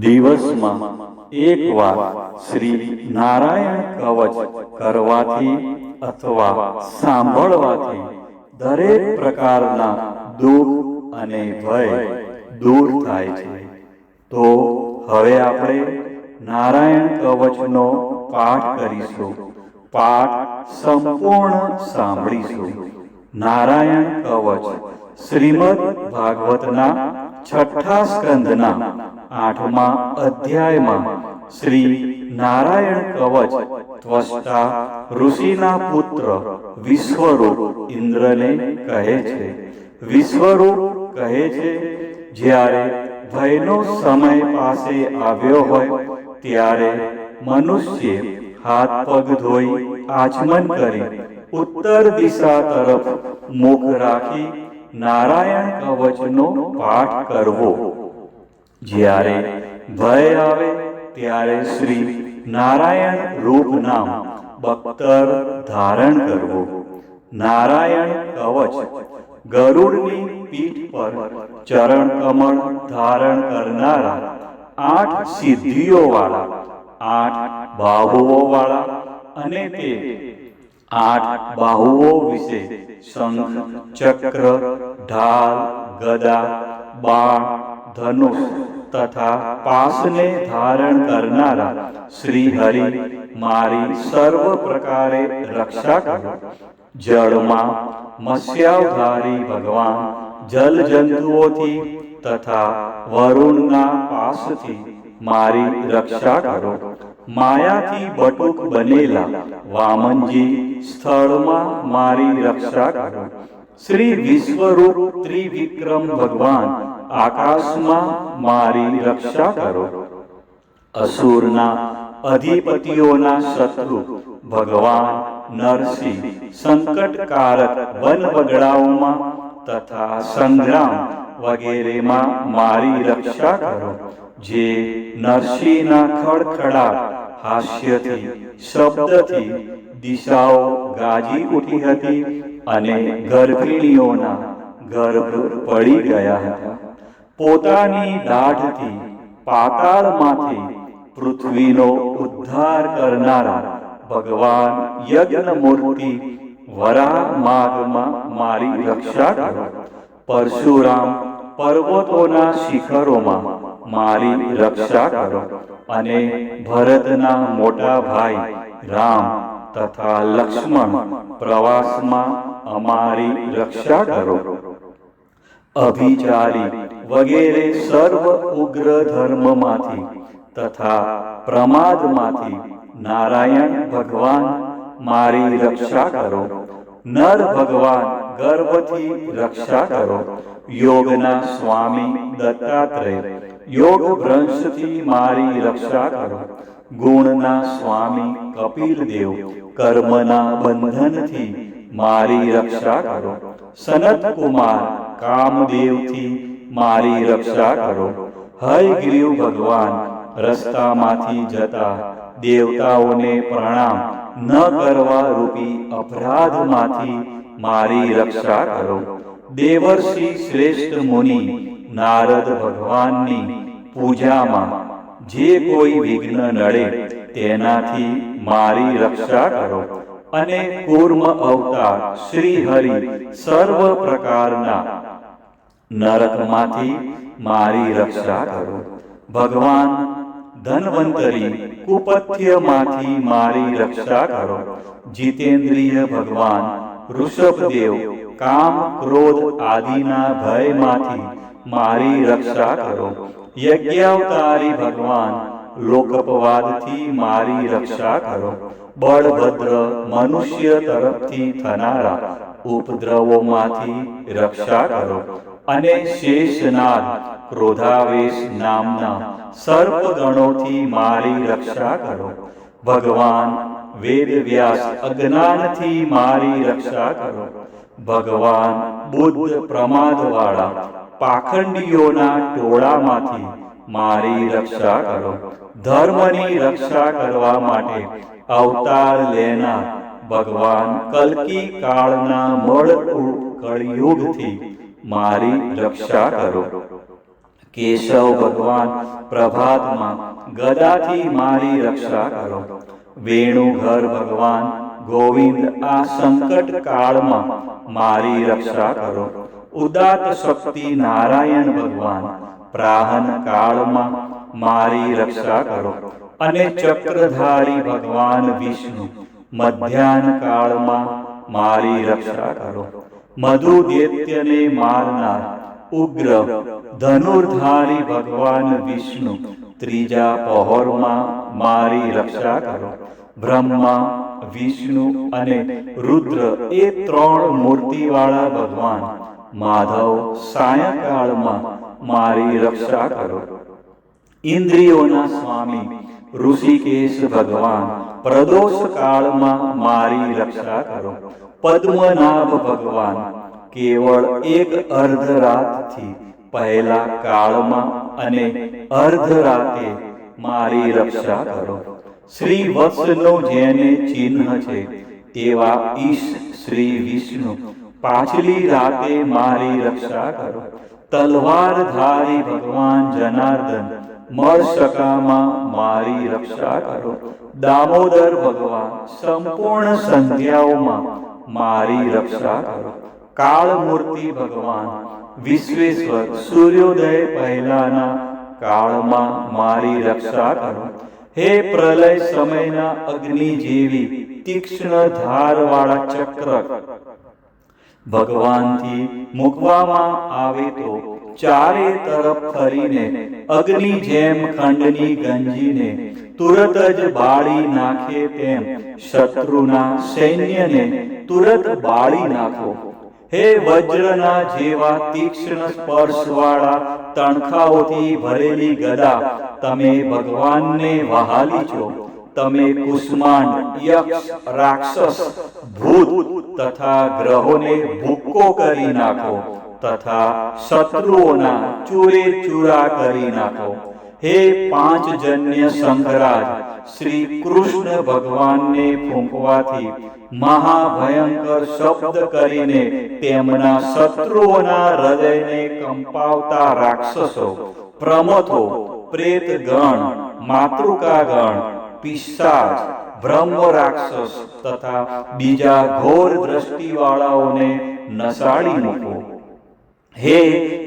દિવસમાં એકવાર શ્રી નારાયણ કવચ કરવાથી અથવા સાંભળવાથી દરેક પ્રકારના દુઃખ અને ભય દૂર થાય છે. તો હવે આપણે નારાયણ કવચનો પાઠ કરીશું. પાઠ સંપૂર્ણ સાંભળીશું. નારાયણ કવચ શ્રીમદ ભાગવતના 6ઠા સ્કંદના 8મા અધ્યાયમાં શ્રી નારાયણ કવચ ત્વષ્ટા ઋષિના પુત્ર વિશ્વરૂપ ઇન્દ્રને કહે છે. વિશ્વરૂપ કહે છે, જ્યારે ભયનો સમય પાસે આવ્યો હોય ત્યારે મનુષ્ય હાથ પગ ધોઈ આચમન કરી ઉત્તર દિશા તરફ મુખ રાખી નારાયણ કવચનો પાઠ કરવો. જ્યારે ભય આવે ત્યારે શ્રી નારાયણ રૂપ નામ બખ્તર ધારણ કરવું. નારાયણ કવચ ગરુડની પીઠ પર ચરણ કમળ ધારણ કરનારા 8 સિદ્ધિઓવાળા, 8 બાહુઓવાળા અને તે 8 બાહુઓ વિશે શંખ, ચક્ર, ઢાલ, ગદા, બાણ, ધનુષ તથા પાસને ધારણ કરનારા શ્રી હરિ મારી સર્વ પ્રકારે રક્ષા કરો. જળમાં મત્સ્યાવતારી ભગવાન જલ જંતુઓથી તથા વરુણના પાસથી મારી રક્ષા કરો. માયાથી બટુક બનેલા વામનજી સ્થળમાં મારી રક્ષા કરો. શ્રી વિશ્વરૂપ ત્રિવિક્રમ ભગવાન આકાશમાં મારી રક્ષા કરો. અસુરના અધિપતિઓના શત્રુ ભગવાન નરસિંહ સંકટકારક વન વગડાઓમાં તથા સંગ્રામ વગેરેમાં મારી રક્ષા કરો. જે નરસિંહના ખડખડાટ હાસ્યથી શબ્દથી દિશાઓ ગાજી ઉઠી હતી અને ગર્ભિણીઓના ગર્ભ પડી ગયા હતા. પોતાની દાઢથી પાતાળમાંથી પૃથ્વીનો ઉદ્ધાર કરનારા ભગવાન યજ્ઞમૂર્તિ વરાહમાર્ગમાં મારી રક્ષા કરો. પરશુરામ પર્વતોના શિખરોમાં મારી રક્ષા કરો અને ભરતના મોટા ભાઈ રામ તથા લક્ષ્મણ પ્રવાસમાં અમારી રક્ષા કરો. અભિચારી વગેરે સર્વ ઉગ્ર ધર્મમાંથી તથા પ્રમાદમાંથી નારાયણ ભગવાન મારી રક્ષા કરો. નર ભગવાન ગર્વથી રક્ષા કરો. યોગના સ્વામી દત્તાત્રેય યોગ ભ્રંશથી મારી રક્ષા કરો. ગુણના સ્વામી કપિલદેવ કર્મના બંધનથી મારી રક્ષા કરો. સનત કુમાર કામદેવથી મારી રક્ષા કરો. હયગ્રીવ ભગવાન રસ્તામાંથી જતા દેવતાઓને પ્રણામ ન કરવા રૂપી અપરાધમાંથી મારી રક્ષા કરો. દેવર્ષિ શ્રેષ્ઠ મુનિ નારદ ભગવાનની પૂજામાં જે કોઈ વિઘ્ન નડે તેનાથી મારી રક્ષા કરો. અને કૂર્મ અવતાર શ્રી હરિ સર્વ પ્રકારના નરકમાંથી મારી રક્ષા કરો. ભગવાન ધન્વંતરી કુપથ્યમાંથી મારી રક્ષા કરો. જીતેન્દ્રિય ભગવાન ઋષભદેવ કામ ક્રોધ આદિના ભયમાંથી મારી રક્ષા કરો. યજ્ઞાવતારી ભગવાન લોકપવાદથી મારી રક્ષા કરો. બળભદ્ર મનુષ્ય તરફથી થનારા ઉપદ્રવોમાંથી રક્ષા કરો. અને શેષનાગ ક્રોધાવેશ નામના સર્પગણોથી મારી રક્ષા કરો. ભગવાન વેદવ્યાસ અજ્ઞાનથી મારી રક્ષા કરો. ભગવાન બુદ્ધ પ્રમાદવાળા પાખંડીઓના ટોળામાંથી મારી રક્ષા કરો. ધર્મની રક્ષા કરવા માટે અવતાર લેનાર ભગવાન કલ્કી કાળના મૂળ કળિયુગથી મારી રક્ષા કરો. કેશવ ભગવાન પ્રભાતમાં ગદાથી મારી રક્ષા કરો. વેણુઘર ભગવાન ગોવિંદ આ સંકટ કાળમાં મારી રક્ષા કરો. ઉદાત શક્તિ નારાયણ ભગવાન પ્રાહન કાળમાં મારી રક્ષા કરો. અને ચક્રધારી ભગવાન વિષ્ણુ મધ્યાહન કાળમાં મારી રક્ષા કરો. મધુ દૈત્યને મારનાર ઉગ્ર ધનુર્ધારી ભગવાન વિષ્ણુ ત્રીજા પહોરમાં મારી રક્ષા કરો. બ્રહ્મા વિષ્ણુ અને રુદ્ર એ ત્રણ મૂર્તિવાળા ભગવાન માધવ સાયંકાળમાં મારી રક્ષા કરો. ઇન્દ્રિયોના સ્વામી ઋષિકેશ ભગવાન પ્રદોષ કાળમાં મારી રક્ષા કરો. પદ્મનાભ ભગવાન કેવળ એક અર્ધરાતથી પહેલા કાળમાં અને અર્ધરાતે મારી રક્ષા કરો. શ્રી વત્સનો જેને ચિહ્ન છે એવા ઈશ શ્રી વિષ્ણુ પાછલી રાતે મારી રક્ષા કરો. તલવારધારી ભગવાન જનાર્દન મળશકામાં મારી રક્ષા કરો. દામોદર ભગવાન સંપૂર્ણ સંધ્યાઓમાં મારી રક્ષા કરો. કાળમૂર્તિ ભગવાન વિશ્વેશ્વર સૂર્યોદય પહેલાના કાળમાં મારી રક્ષા કરો. હે પ્રલય સમયના અગ્નિ જેવી તીક્ષ્ણ ધારવાળા ચક્ર ભગવાનથી મૂકવામાં આવે તો ચારે તરફ ફરીને અગ્નિ જેમ ખંડની ગંજીને તુરત જ બાળી નાખે તેમ શત્રુના સૈન્યને તુરત બાળી નાખો. હે વજ્રના જેવા તીક્ષ્ણ સ્પર્શવાળા તણખાઓથી ભરેલી ગદા તમે ભગવાનને વહાલી છો. તમે કુષ્માંડ યક્ષ રાક્ષસ ભૂત તથા ગ્રહોને ભૂક્કો કરી નાખો તથા શત્રુઓના ચૂરે ચૂરા કરી નાખો. હે પાંચજન્ય સંઘરાજ શ્રી કૃષ્ણ ભગવાનને ફૂંકવાથી મહાભયંકર શબ્દ કરીને તેમના શત્રુઓના હૃદયને કંપાવતા રાક્ષસો, પ્રમથો, પ્રેતગણ, માતૃકાગણ, પિશાચ, બ્રહ્મ રાક્ષસ તથા બીજા ઘોર દ્રષ્ટિવાળાઓને નસાડી મૂકો. હે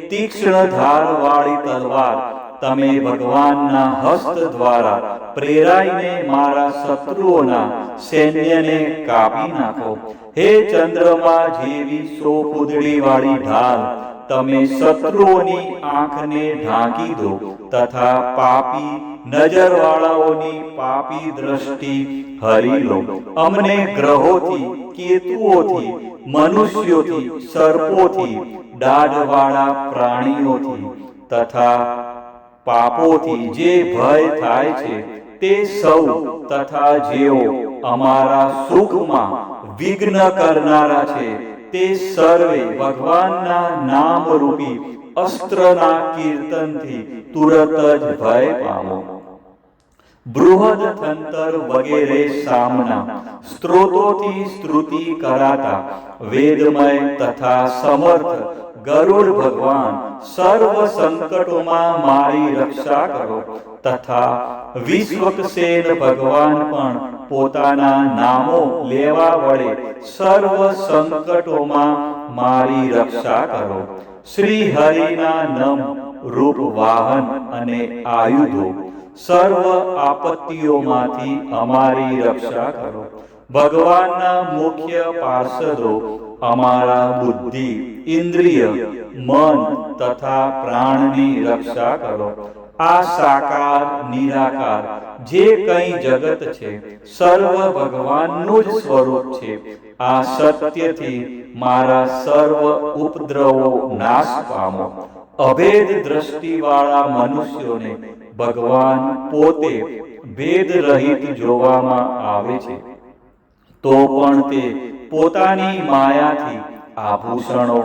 તીક્ષ્ણ ધારવાળી તલવાર તમે ભગવાનના હસ્ત દ્વારા પ્રેરાઈને મારા શત્રુઓના સૈન્યને કાપી નાખો. હે ચંદ્રમા જેવી 100 ફૂદડીવાળી ઢાલ તમે શત્રુઓની આંખને ઢાંકી દો તથા પાપી નજરવાળાઓની પાપી દ્રષ્ટિ હરી લો. અમને ગ્રહોથી, કેતુઓથી, મનુષ્યોથી, સર્પોથી, દાઢવાળા પ્રાણીઓથી તથા પાપોથી જે ભય થાય છે તે સૌ તથા જેઓ અમારા સુખમાં વિઘ્ન કરનારા છે તે સર્વે ભગવાનના નામરૂપી અસ્ત્રના કીર્તનથી તુરત જ ભય પામો. બૃહદ થંતર વગેરે સામના સ્ત્રોતોથી સ્તુતિ કરાતા વેદમય તથા સમર્થ ગરુડ ભગવાન સર્વ સંકટોમાં મારી રક્ષા કરો તથા વિશ્વક્સેન ભગવાન પણ પોતાના નામો લેવા વડે સર્વ સંકટોમાં મારી રક્ષા કરો. શ્રી હરિના નમ રૂપ વાહન અને આયુધો સર્વ આપત્તિઓમાંથી અમારી રક્ષા કરો. ભગવાનના મુખ્ય પાર્ષદો અમારા બુદ્ધિ, ઇન્દ્રિય, મન તથા પ્રાણની રક્ષા કરો. આ સાકાર નિરાકાર જે કંઈ જગત છે સર્વ ભગવાનનું જ સ્વરૂપ છે. આ સત્યથી મારા સર્વ ઉપદ્રવો નાશ પામો. અભેદ દ્રષ્ટિવાળા મનુષ્યોને ભગવાન પોતે ભેદ રહિત જોવામાં આવે છે તો પણ તે પોતાની માયાથી આભૂષણો,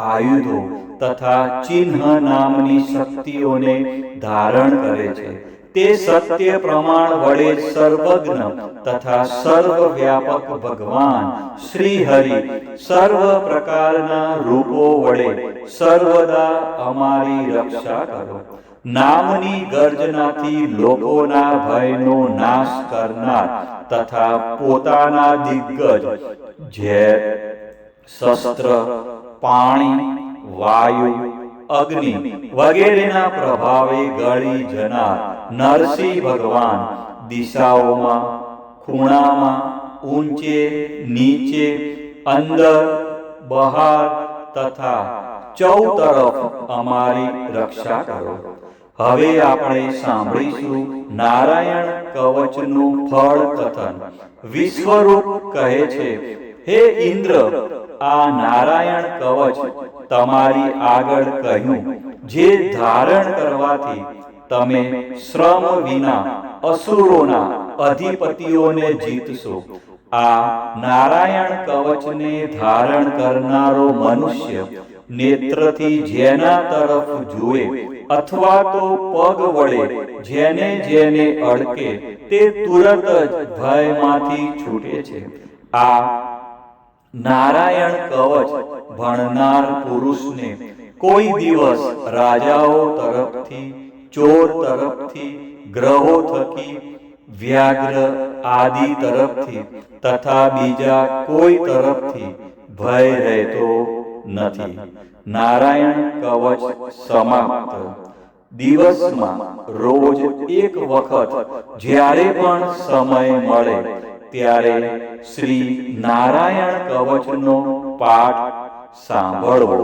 આયુધો તથા ચિહ્ન નામની શક્તિઓને ધારણ કરે છે. તે સત્ય પ્રમાણ વડે સર્વજ્ઞ તથા સર્વવ્યાપક ભગવાન શ્રી હરિ સર્વ પ્રકારના રૂપો વડે સર્વદા અમારી રક્ષા કરો. નામની ગર્જનાથી લોકોના ભયનો નાશ કરનાર તથા પોતાના દિગ્ગજ ઝેર, શસ્ત્ર, પાણી, વાયુ, અગ્નિ વગેરેના પ્રભાવે ગળી જનાર નરસિંહ ભગવાન દિશાઓમાં, ખૂણામાં, ઊંચે, નીચે, અંદર, બહાર તથા ચૌતરફ અમારી રક્ષા કરો. હવે આપણે સાંભળીશું નારાયણ કવચનું ફળ કથન. વિશ્વરૂપ કહે છે, હે ઇન્દ્ર, આ નારાયણ કવચ તમારી આગળ કહ્યું, જે ધારણ કરવાથી તમે શ્રમ વિના અસુરોના અધિપતિઓને જીતશો. આ નારાયણ કવચને ધારણ કરનારો મનુષ્ય નેત્રથી જેના તરફ જુએ અથવા તો પગ વડે જેને જેને અડકે તે તુરત જ ભયમાંથી છૂટે છે. આ નારાયણ કવચ ભણનાર પુરુષને કોઈ દિવસ રાજાઓ તરફથી, ચોર તરફથી, ગ્રહો થકી, વ્યાઘ્ર આદિ તરફથી તથા બીજા કોઈ તરફથી ભય રહેતો નથી. નારાયણ કવચ સમાપ્ત. દિવસમાં રોજ એક વખત જ્યારે પણ સમય મળે ત્યારે શ્રી નારાયણ કવચનો પાઠ સાંભળવો.